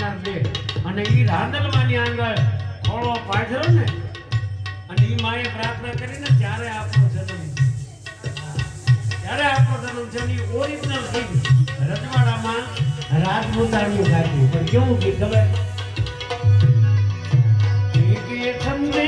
સંસ્કાર દે અને ઈ રાંદલમાની આંગળ ખોળો પાથરો ને અને ઈ માએ પ્રાર્થના કરીને ત્યારે આપણો જન્મ છે ની ઓરિજિનલ થિંગ રજવાડામાં રાજપૂતાણી ગાતી પણ કેવું ગીત ખબર કે છંદે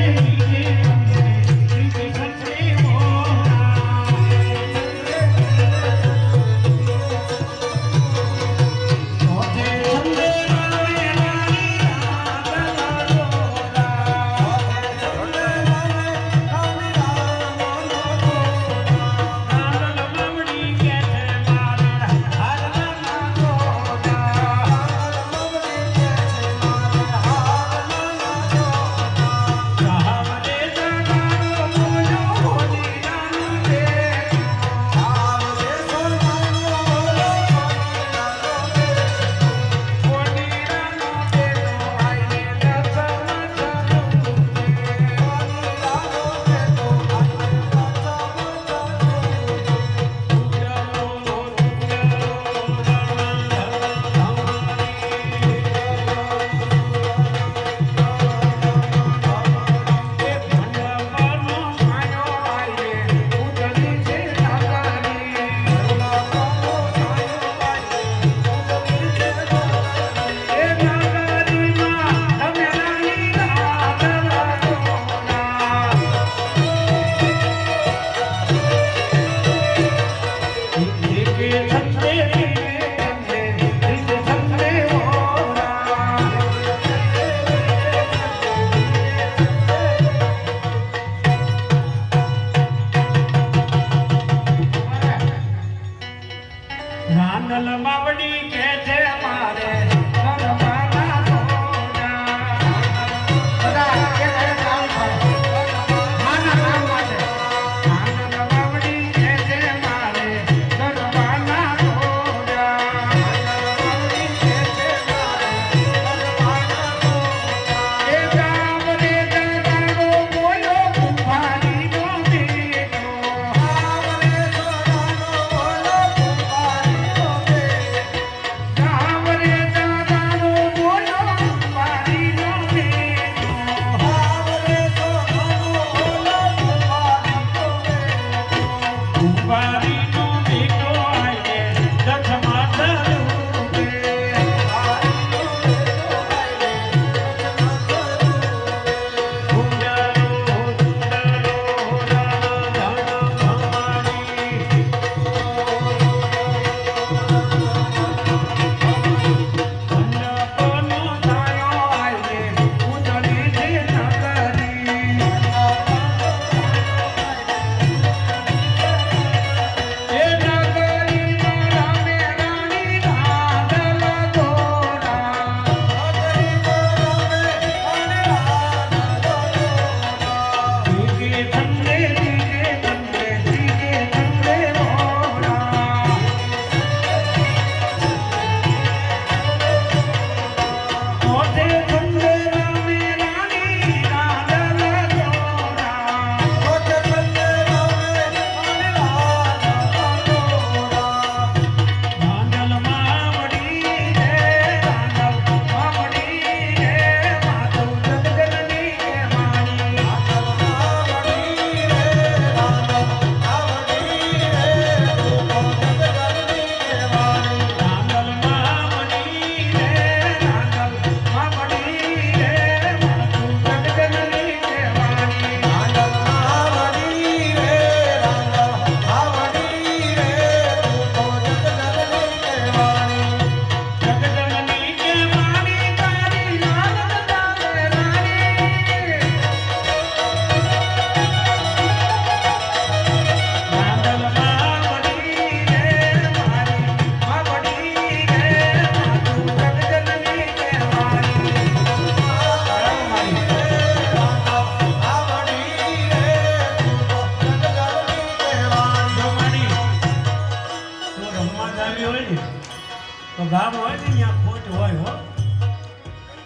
તો ગામ હોય ને ત્યાં ખોટ હોય હો.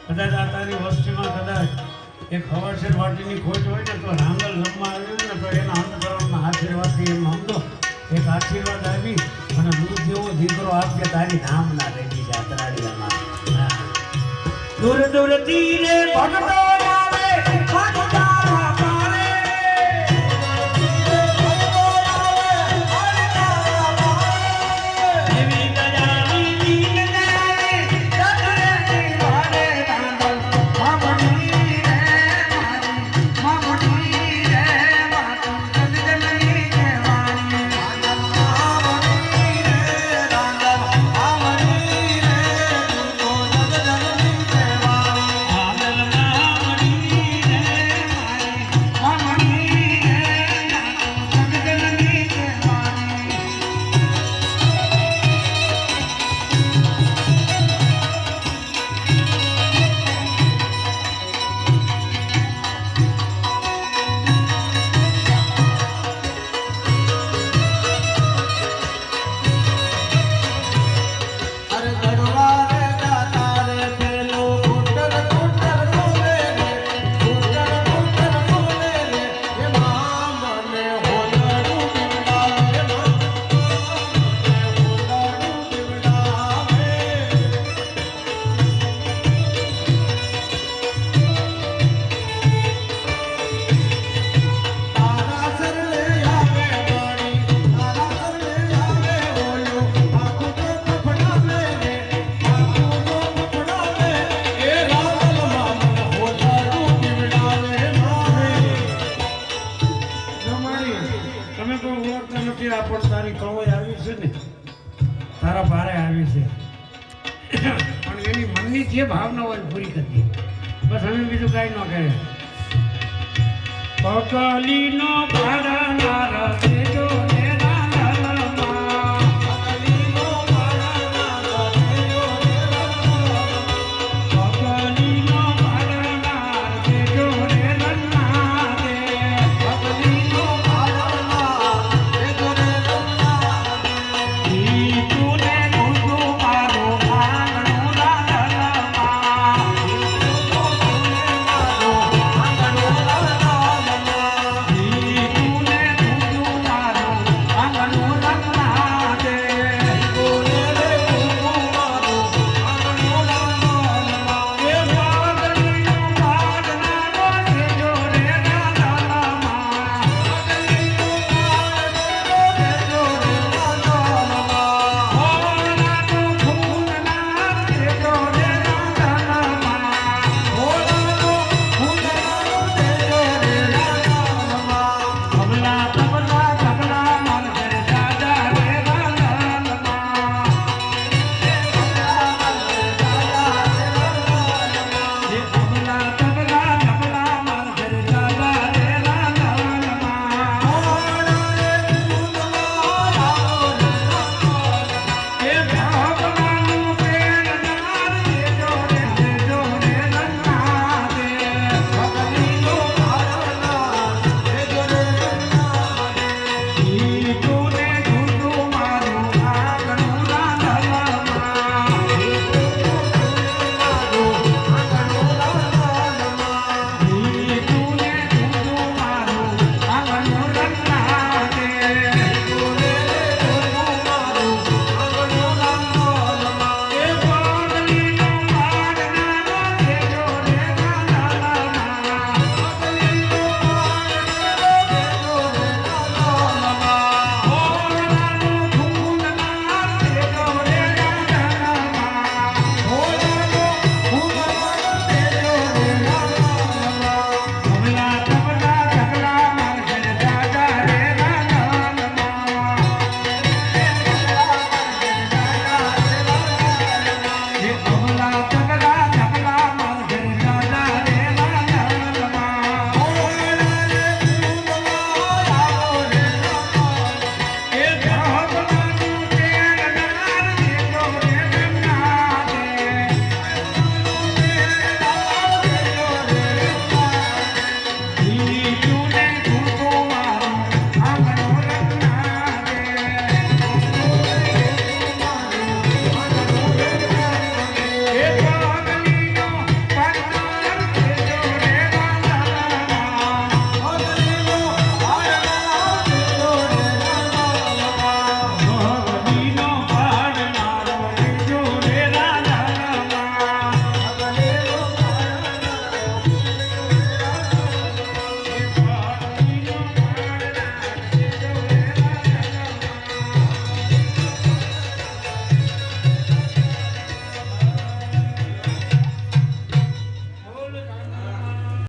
કદાચ આ તારી વસ્તીમાં કદાચ એક હવાસેર વાટીની ખોટ હોય ને તો રાંગલ રમવા આવ્યું ને તો એના અંતકરણના આશીર્વાદથી એમ સમજો એક આશીર્વાદ આવી અને દૂધ જેવો દીકરો આપજે તારી નામ ના રહી જાય તરાડીયામાં. દૂર દૂર તીરે ભગતો આવે ભગતાના પારે એવી દયાની દીન દયાની દગરેની વારે દાંડલ મામણી રે મારી મામણી રે માતું જગજનની કહેવાની મામણી રે દાંડલ મામણી રે તું તો જગજનની કહેવાની દાંડલ મામણી રે મારી મામણી રે માતું જગજનની કહેવાની અરે ગડવારે દાતા રે પેલો કુટર કુટર બોલે રે કુટર કુટર બોલે રે એ મને હોલડું બીવડાવે હોલડું બીવડાવે તારા સર લે આવે વાણી તારા સર લે આવે ઓલો આખું તો ફડાવે રે આખું તો ફડાવે એ રાવલ મામન હોદારું બીવડાવે મારે જમાડી તમે કોઈ ઓળખતા નથી આ પણ તારી કળોય આવી છે ને તારા ભારે આવી છે પણ એની મનની જે ભાવના હોય એ પૂરી કરી બસ અમે બીજું કાંઈ ન કહે પકલીનો ભાડાનાર